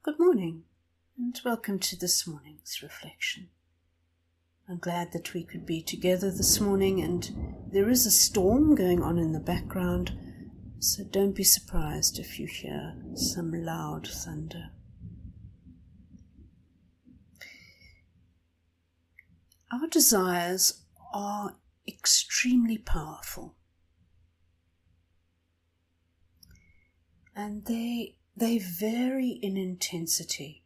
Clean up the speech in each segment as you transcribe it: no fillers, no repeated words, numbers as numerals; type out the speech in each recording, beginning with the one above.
Good morning, and welcome to this morning's reflection. I'm glad that we could be together this morning, and there is a storm going on in the background, so don't be surprised if you hear some loud thunder. Our desires are extremely powerful, and they vary in intensity.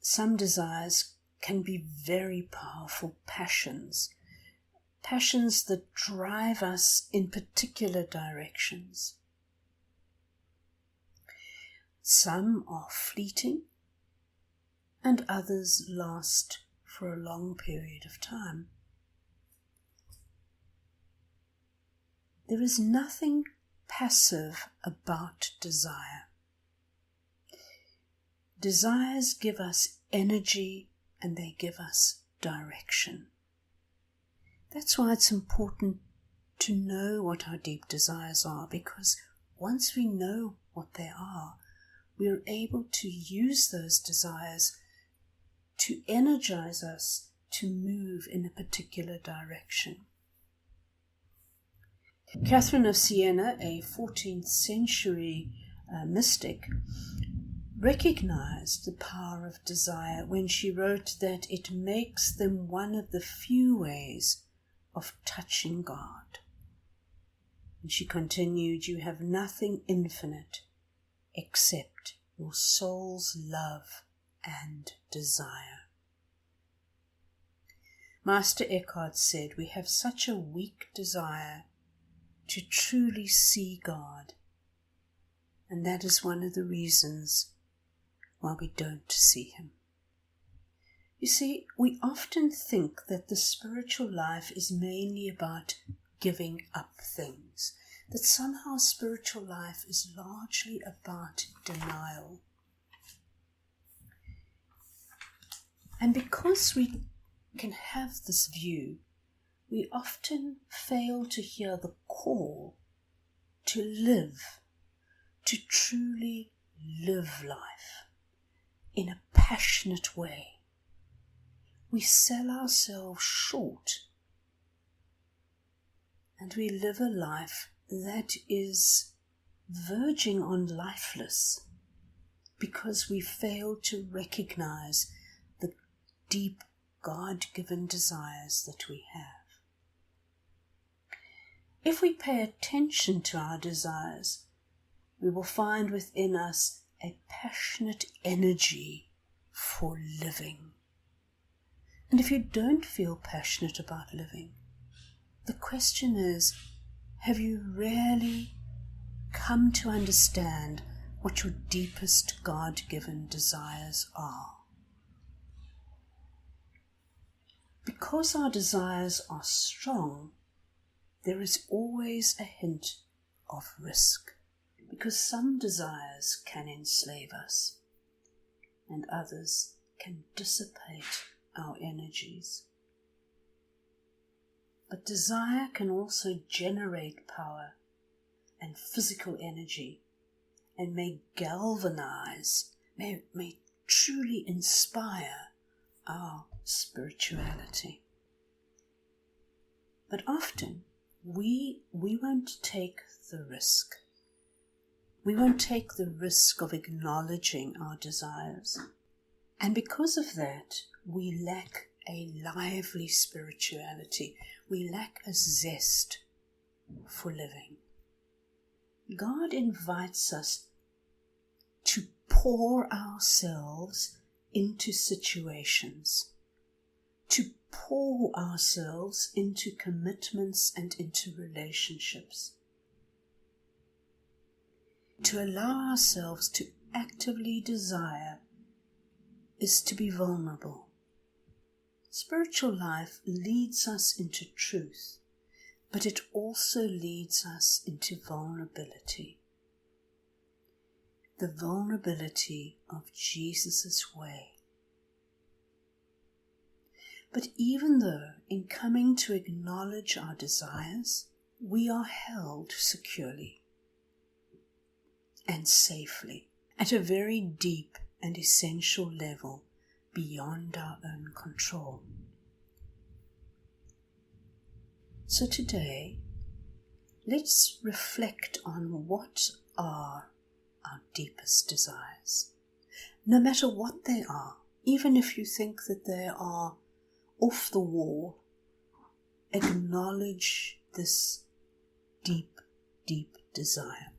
Some desires can be very powerful passions that drive us in particular directions. Some are fleeting, and others last for a long period of time. There is nothing passive about desire. Desires give us energy and they give us direction. That's why it's important to know what our deep desires are, because once we know what they are, we're able to use those desires to energize us to move in a particular direction. Catherine of Siena, a 14th century mystic, recognized the power of desire when she wrote that it makes them one of the few ways of touching God. And she continued, "You have nothing infinite except your soul's love and desire." Master Eckhart said, "We have such a weak desire to truly see God, and that is one of the reasons why we don't see Him." You see, we often think that the spiritual life is mainly about giving up things, that somehow spiritual life is largely about denial. And because we can have this view, we often fail to hear the call to live, to truly live life in a passionate way. We sell ourselves short and we live a life that is verging on lifeless because we fail to recognize the deep God-given desires that we have. If we pay attention to our desires, we will find within us a passionate energy for living. And if you don't feel passionate about living, the question is, have you really come to understand what your deepest God-given desires are? Because our desires are strong, there is always a hint of risk, because some desires can enslave us and others can dissipate our energies. But desire can also generate power and physical energy and may galvanize, may truly inspire our spirituality. But often we won't take the risk. We won't take the risk of acknowledging our desires. And because of that, we lack a lively spirituality. We lack a zest for living. God invites us to pour ourselves into situations, to pour ourselves into commitments and into relationships, to allow ourselves to actively desire is to be vulnerable. Spiritual life leads us into truth, but it also leads us into vulnerability. The vulnerability of Jesus' way. But even though in coming to acknowledge our desires, we are held securely and safely at a very deep and essential level beyond our own control. So today, let's reflect on what are our deepest desires. No matter what they are, even if you think that they are off the wall, acknowledge this deep, deep desire.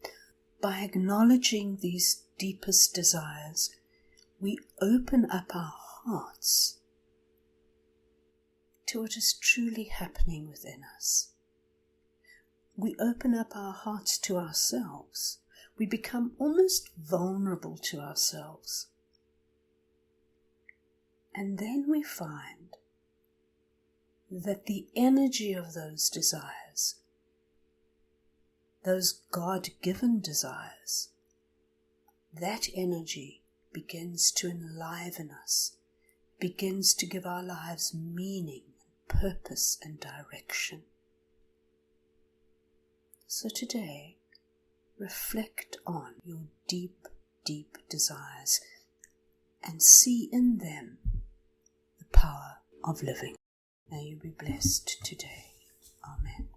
By acknowledging these deepest desires, we open up our hearts to what is truly happening within us. We open up our hearts to ourselves. We become almost vulnerable to ourselves. And then we find that the energy of those desires, those God-given desires, that energy begins to enliven us, begins to give our lives meaning, purpose, and direction. So today, reflect on your deep, deep desires and see in them the power of living. May you be blessed today. Amen.